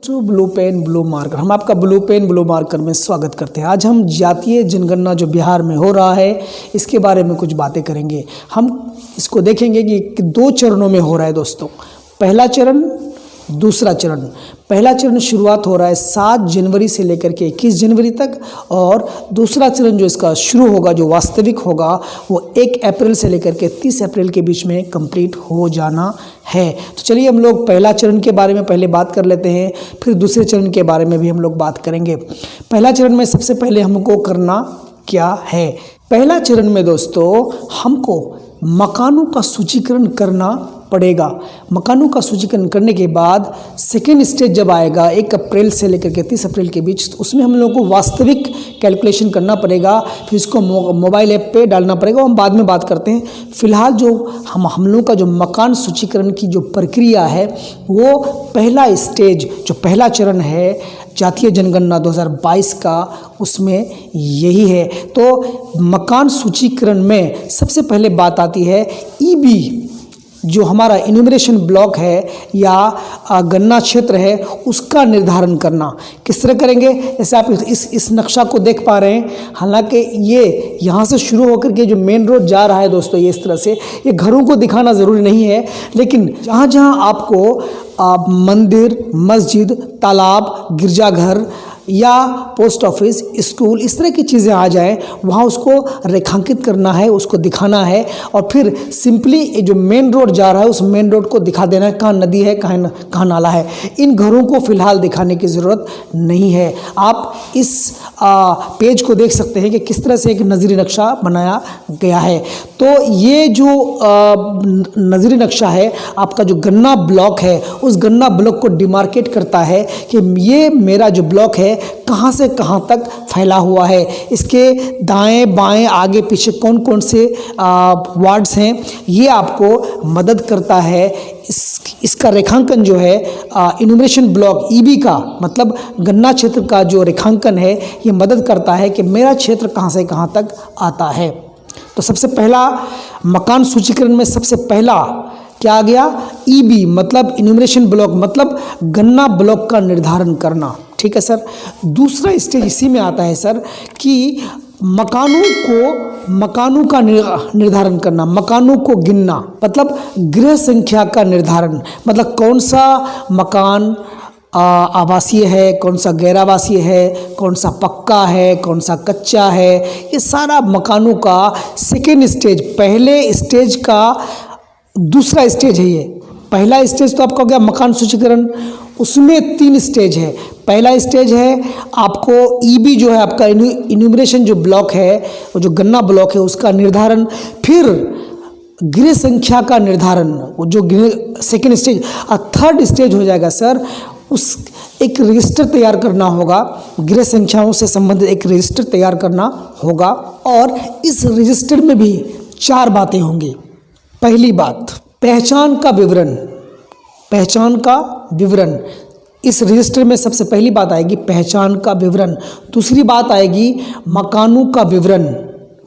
To blue pen blue marker. हम आपका blue pen blue marker में स्वागत करते हैं। आज हम जातीय जनगणना जो बिहार में हो रहा है इसके बारे में कुछ बातें करेंगे। हम इसको देखेंगे कि दो चरणों में हो रहा है दोस्तों। पहला चरण, दूसरा चरण। पहला चरण शुरुआत हो रहा है 7 जनवरी से लेकर के 21 जनवरी तक, और दूसरा चरण जो इसका शुरू होगा, जो वास्तविक होगा, वो 1 अप्रैल से लेकर के 30 अप्रैल के बीच में कंप्लीट हो जाना है। तो चलिए हम लोग पहला चरण के बारे में पहले बात कर लेते हैं, फिर दूसरे चरण के बारे में भी हम लोग बात करेंगे। पहला चरण में सबसे पहले हमको करना क्या है? पहला चरण में दोस्तों हमको मकानों का सूचीकरण करना पड़ेगा। मकानों का सूचीकरण करने के बाद सेकेंड स्टेज जब आएगा 1 अप्रैल से लेकर के 30 अप्रैल के बीच, तो उसमें हम लोगों को वास्तविक कैलकुलेशन करना पड़ेगा, फिर इसको मोबाइल ऐप पे डालना पड़ेगा। हम बाद में बात करते हैं। फिलहाल जो हम लोगों का जो मकान सूचीकरण की जो प्रक्रिया है, वो पहला स्टेज, जो पहला चरण है जातीय जनगणना 2022 का, उसमें यही है। तो मकान सूचीकरण में सबसे पहले बात आती है ईबी, जो हमारा इन्यूमरेशन ब्लॉक है या गणना क्षेत्र है, उसका निर्धारण करना। किस तरह करेंगे? जैसे आप इस नक्शा को देख पा रहे हैं। हालांकि ये यहाँ से शुरू होकर के जो मेन रोड जा रहा है दोस्तों, ये इस तरह से, ये घरों को दिखाना ज़रूरी नहीं है, लेकिन जहाँ जहाँ आपको मंदिर, मस्जिद, तालाब, गिरजाघर या पोस्ट ऑफिस, स्कूल, इस तरह की चीज़ें आ जाएं, वहाँ उसको रेखांकित करना है, उसको दिखाना है। और फिर सिंपली जो मेन रोड जा रहा है उस मेन रोड को दिखा देना है, कहाँ नदी है, कहाँ नाला है। इन घरों को फिलहाल दिखाने की ज़रूरत नहीं है। आप इस पेज को देख सकते हैं कि किस तरह से एक नज़री नक्शा बनाया गया है। तो ये जो नज़री नक्शा है, आपका जो गन्ना ब्लॉक है, उस गन्ना ब्लॉक को डिमार्केट करता है कि ये मेरा जो ब्लॉक है कहाँ से कहाँ तक फैला हुआ है, इसके दाएं बाएं आगे पीछे कौन कौन से वार्ड्स हैं, ये आपको मदद करता है। इसका रेखांकन जो है इन्यूमरेशन ब्लॉक ईबी का, मतलब गन्ना क्षेत्र का जो रेखांकन है, ये मदद करता है कि मेरा क्षेत्र कहाँ से कहाँ तक आता है। तो सबसे पहला मकान सूचीकरण में सबसे पहला क्या आ गया? ईबी, मतलब इन्यूमरेशन ब्लॉक, मतलब गन्ना ब्लॉक का निर्धारण करना। ठीक है सर। दूसरा स्टेज इसी में आता है सर कि मकानों का निर्धारण करना, मकानों को गिनना, मतलब गृह संख्या का निर्धारण, मतलब कौन सा मकान आवासीय है, कौन सा गैर आवासीय है, कौन सा पक्का है, कौन सा कच्चा है, ये सारा मकानों का सेकेंड स्टेज, पहले स्टेज का दूसरा स्टेज है ये। पहला स्टेज तो आपका हो गया मकान सूचीकरण, उसमें 3 स्टेज है। पहला स्टेज है आपको ईबी, जो है आपका इन्यूमरेशन जो ब्लॉक है, वो जो गन्ना ब्लॉक है, उसका निर्धारण। फिर गृह संख्या का निर्धारण, वो जो सेकेंड स्टेज। थर्ड स्टेज हो जाएगा सर, उस एक रजिस्टर तैयार करना होगा, गृह संख्याओं से संबंधित एक रजिस्टर तैयार करना होगा। और इस रजिस्टर में भी 4 बातें होंगी। पहली बात, पहचान का विवरण। पहचान का विवरण, इस रजिस्टर में सबसे पहली बात आएगी पहचान का विवरण। दूसरी बात आएगी मकानों का विवरण,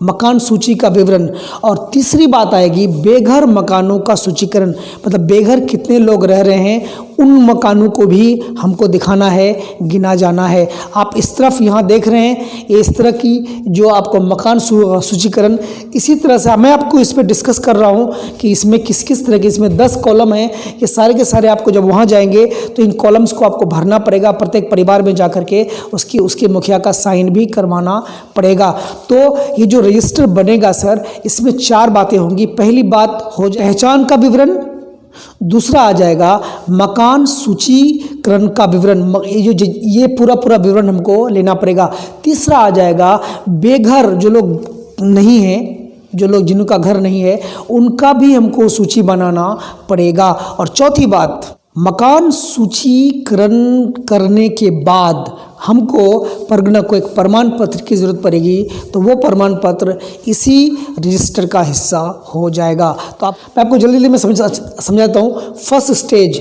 मकान सूची का विवरण। और तीसरी बात आएगी बेघर मकानों का सूचीकरण, मतलब बेघर कितने लोग रह रहे हैं, उन मकानों को भी हमको दिखाना है, गिना जाना है। आप इस तरफ यहाँ देख रहे हैं, ये इस तरह की जो आपको मकान सूचीकरण, इसी तरह से मैं आपको इस पर डिस्कस कर रहा हूँ कि इसमें किस किस तरह के, इसमें 10 कॉलम हैं। ये सारे के सारे आपको जब वहाँ जाएंगे तो इन कॉलम्स को आपको भरना पड़ेगा, प्रत्येक परिवार में जा कर के उसके मुखिया का साइन भी करवाना पड़ेगा। तो ये जो रजिस्टर बनेगा सर, इसमें 4 बातें होंगी। पहली बात हो जाए पहचान का विवरण, दूसरा आ जाएगा मकान सूचीकरण का विवरण, ये पूरा विवरण हमको लेना पड़ेगा। तीसरा आ जाएगा बेघर, जो लोग नहीं हैं, जो लोग जिनका घर नहीं है, उनका भी हमको सूची बनाना पड़ेगा। और चौथी बात, मकान सूचीकरण करने के बाद हमको परगना को एक प्रमाण पत्र की ज़रूरत पड़ेगी, तो वो प्रमाण पत्र इसी रजिस्टर का हिस्सा हो जाएगा। तो मैं आपको जल्दी में समझाता हूँ। फर्स्ट स्टेज,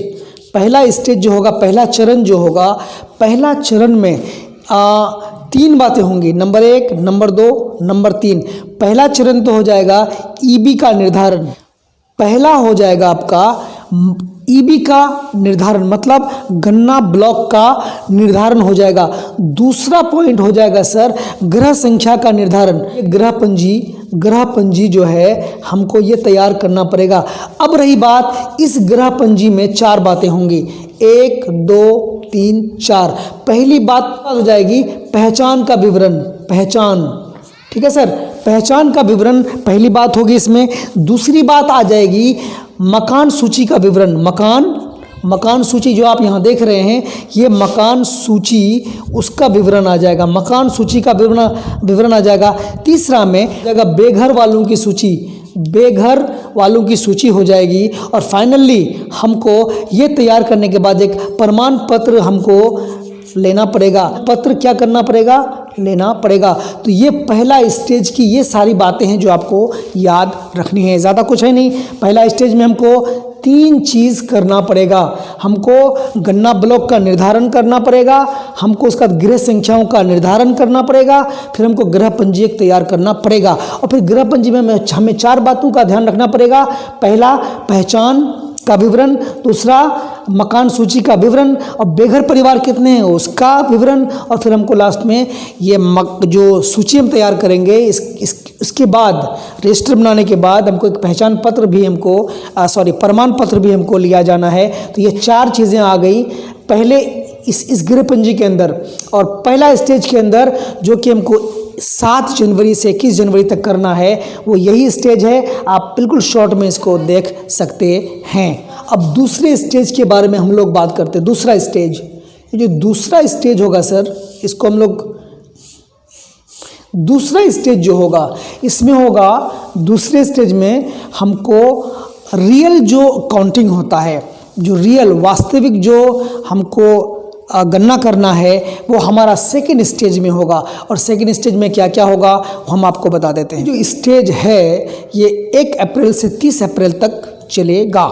पहला स्टेज जो होगा, पहला चरण जो होगा, पहला चरण में 3 बातें होंगी, नंबर 1, नंबर 2, नंबर 3। पहला चरण तो हो जाएगा ईबी का निर्धारण। पहला हो जाएगा आपका ईबी का निर्धारण मतलब गन्ना ब्लॉक का निर्धारण हो जाएगा। दूसरा पॉइंट हो जाएगा सर ग्रह संख्या का निर्धारण। ग्रह पंजी जो है हमको ये तैयार करना पड़ेगा। अब रही बात, इस ग्रह पंजी में 4 बातें होंगी, 1 2 3 4। पहली बात हो जाएगी पहचान का विवरण, पहचान, ठीक है सर, पहचान का विवरण पहली बात होगी इसमें। दूसरी बात आ जाएगी मकान सूची का विवरण। मकान सूची जो आप यहाँ देख रहे हैं, ये मकान सूची उसका विवरण आ जाएगा, मकान सूची का विवरण आ जाएगा। तीसरा में जाएगा बेघर वालों की सूची, बेघर वालों की सूची हो जाएगी। और फाइनली हमको ये तैयार करने के बाद एक प्रमाण पत्र हमको लेना पड़ेगा। पत्र क्या करना पड़ेगा? लेना पड़ेगा। तो ये पहला स्टेज की ये सारी बातें हैं जो आपको याद रखनी है, ज़्यादा कुछ है नहीं। पहला स्टेज में हमको 3 चीज़ करना पड़ेगा। हमको गन्ना ब्लॉक का निर्धारण करना पड़ेगा, हमको उसका गृह संख्याओं का निर्धारण करना पड़ेगा, फिर हमको गृह पंजी एक तैयार करना पड़ेगा। और फिर गृह पंजी में हमें 4 बातों का ध्यान रखना पड़ेगा। पहला पहचान का विवरण, दूसरा मकान सूची का विवरण, और बेघर परिवार कितने हैं उसका विवरण, और फिर हमको लास्ट में ये जो सूची हम तैयार करेंगे इसके बाद रजिस्टर बनाने के बाद हमको एक पहचान पत्र भी हमको प्रमाण पत्र भी हमको लिया जाना है। तो ये 4 चीज़ें आ गई पहले इस गृह पंजी के अंदर। और पहला स्टेज के अंदर जो कि हमको 7 जनवरी से 21 जनवरी तक करना है, वो यही स्टेज है। आप बिल्कुल शॉर्ट में इसको देख सकते हैं। अब दूसरे स्टेज के बारे में हम लोग बात करते हैं। दूसरा स्टेज, ये जो दूसरा स्टेज होगा सर, इसको हम लोग दूसरा स्टेज जो होगा, इसमें होगा दूसरे स्टेज में हमको रियल जो काउंटिंग होता है, जो रियल वास्तविक जो हमको गणना करना है, वो हमारा सेकेंड स्टेज में होगा। और सेकेंड स्टेज में क्या क्या होगा हम आपको बता देते हैं। जो स्टेज है ये 1 अप्रैल से 30 अप्रैल तक चलेगा।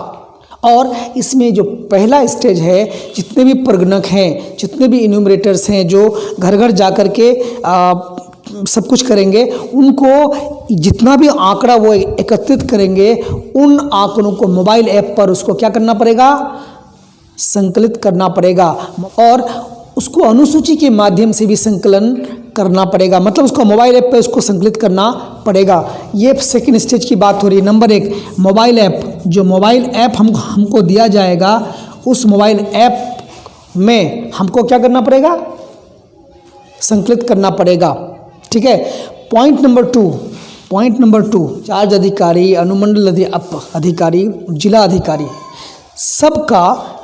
और इसमें जो पहला स्टेज है, जितने भी प्रगणक हैं, जितने भी इन्यूमरेटर्स हैं जो घर घर जा कर के सब कुछ करेंगे, उनको जितना भी आंकड़ा वो एकत्रित करेंगे, उन आंकड़ों को मोबाइल ऐप पर उसको क्या करना पड़ेगा? संकलित करना पड़ेगा। और उसको अनुसूची के माध्यम से भी संकलन करना पड़ेगा, मतलब उसको मोबाइल ऐप पे उसको संकलित करना पड़ेगा। ये सेकंड स्टेज की बात हो रही है। नंबर 1 मोबाइल ऐप, जो मोबाइल ऐप हमको दिया जाएगा, उस मोबाइल ऐप में हमको क्या करना पड़ेगा? संकलित करना पड़ेगा, ठीक है। पॉइंट नंबर 2 चार्ज अधिकारी, अनुमंडल अधिकारी, जिला अधिकारी, सबका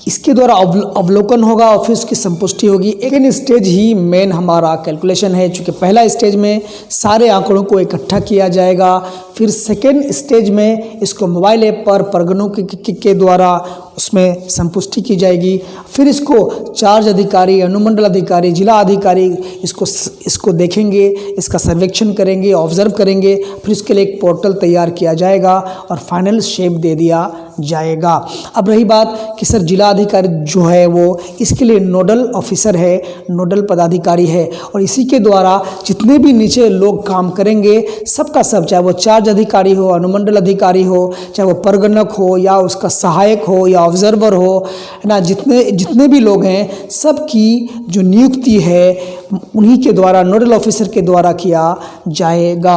इसके द्वारा अवलोकन होगा और फिर उसकी संपुष्टि होगी। एक स्टेज ही मेन हमारा कैलकुलेशन है, चूँकि पहला स्टेज में सारे आंकड़ों को इकट्ठा किया जाएगा, फिर सेकेंड स्टेज में इसको मोबाइल ऐप पर प्रगणों के द्वारा उसमें संपुष्टि की जाएगी। फिर इसको चार्ज अधिकारी, अनुमंडल अधिकारी, जिला अधिकारी इसको देखेंगे, इसका सर्वेक्षण करेंगे, ऑब्जर्व करेंगे, फिर इसके लिए एक पोर्टल तैयार किया जाएगा और फाइनल शेप दे दिया जाएगा। अब रही बात कि सर जिला अधिकारी जो है वो इसके लिए नोडल ऑफिसर है, नोडल पदाधिकारी है, और इसी के द्वारा जितने भी नीचे लोग काम करेंगे सबका सब, चाहे वो चार्ज अधिकारी हो, अनुमंडल अधिकारी हो, चाहे वो प्रगणक हो या उसका सहायक हो या ऑब्जर्वर हो, है ना, जितने भी लोग हैं सबकी जो नियुक्ति है उन्हीं के द्वारा, नोडल ऑफिसर के द्वारा किया जाएगा।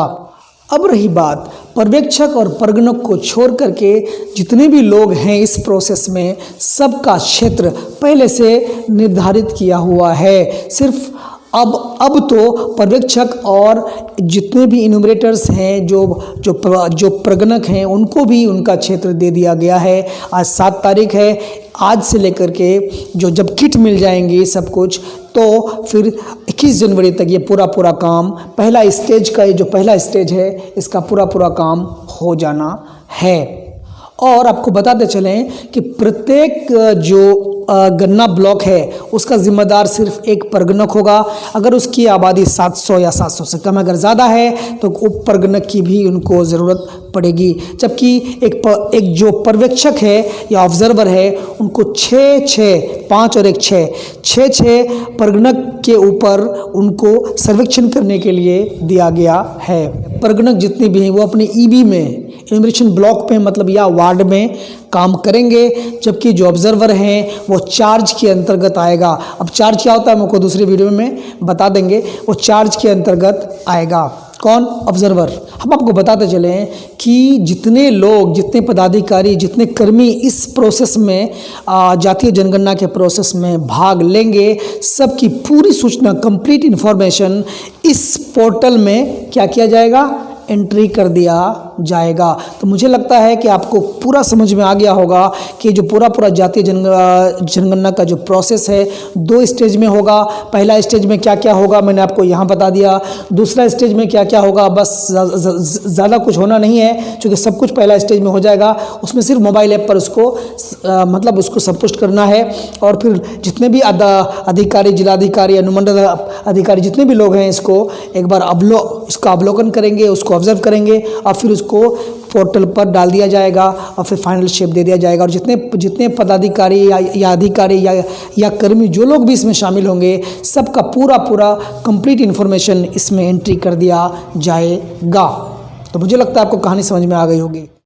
अब रही बात पर्यवेक्षक और प्रगणक को छोड़ करके जितने भी लोग हैं इस प्रोसेस में, सबका क्षेत्र पहले से निर्धारित किया हुआ है। सिर्फ अब तो पर्यवेक्षक और जितने भी इन्यूमरेटर्स हैं, जो प्रगणक हैं, उनको भी उनका क्षेत्र दे दिया गया है। आज 7 तारीख है, आज से लेकर के जब किट मिल जाएंगी सब कुछ, तो फिर 21 जनवरी तक ये पूरा काम, पहला स्टेज का ये जो पहला स्टेज है इसका पूरा काम हो जाना है। और आपको बताते चलें कि प्रत्येक जो गन्ना ब्लॉक है उसका जिम्मेदार सिर्फ एक प्रगणक होगा। अगर उसकी आबादी 700 या 700 से कम अगर ज़्यादा है तो उप प्रगणक की भी उनको ज़रूरत पड़ेगी। जबकि एक जो पर्यवेक्षक है या ऑब्जर्वर है उनको 5 और 6 प्रगणक के ऊपर उनको सर्वेक्षण करने के लिए दिया गया है। प्रगणक जितने भी हैं वो अपने ईबी में इन्यूमरेशन ब्लॉक पे मतलब या वार्ड में काम करेंगे, जबकि जो ऑब्जर्वर हैं वो चार्ज के अंतर्गत आएगा। अब चार्ज क्या होता है हमको दूसरी वीडियो में बता देंगे, वो चार्ज के अंतर्गत आएगा। कौन? ऑब्जर्वर। हम आपको बताते चले कि जितने लोग, जितने पदाधिकारी, जितने कर्मी इस प्रोसेस में जातीय जनगणना के प्रोसेस में भाग लेंगे, सबकी पूरी सूचना, कंप्लीट इन्फॉर्मेशन इस पोर्टल में क्या किया जाएगा? एंट्री कर दिया जाएगा। तो मुझे लगता है कि आपको पूरा समझ में आ गया होगा कि जो पूरा जातीय जनगणना का जो प्रोसेस है 2 स्टेज में होगा। पहला स्टेज में क्या क्या होगा मैंने आपको यहाँ बता दिया, दूसरा स्टेज में क्या क्या होगा बस ज़्यादा कुछ होना नहीं है, क्योंकि सब कुछ पहला स्टेज में हो जाएगा। उसमें सिर्फ मोबाइल ऐप पर उसको मतलब उसको सब पुष्ट करना है, और फिर जितने भी अधिकारी, जिलाधिकारी, अनुमंडल अधिकारी, जितने भी लोग हैं इसको एक बार इसका अवलोकन करेंगे, उसको ऑब्जर्व करेंगे, और फिर उसको पोर्टल पर डाल दिया जाएगा और फिर फाइनल शेप दे दिया जाएगा। और जितने पदाधिकारी या अधिकारी या कर्मी, जो लोग भी इसमें शामिल होंगे, सबका पूरा कंप्लीट इन्फॉर्मेशन इसमें एंट्री कर दिया जाएगा। तो मुझे लगता है आपको कहानी समझ में आ गई होगी।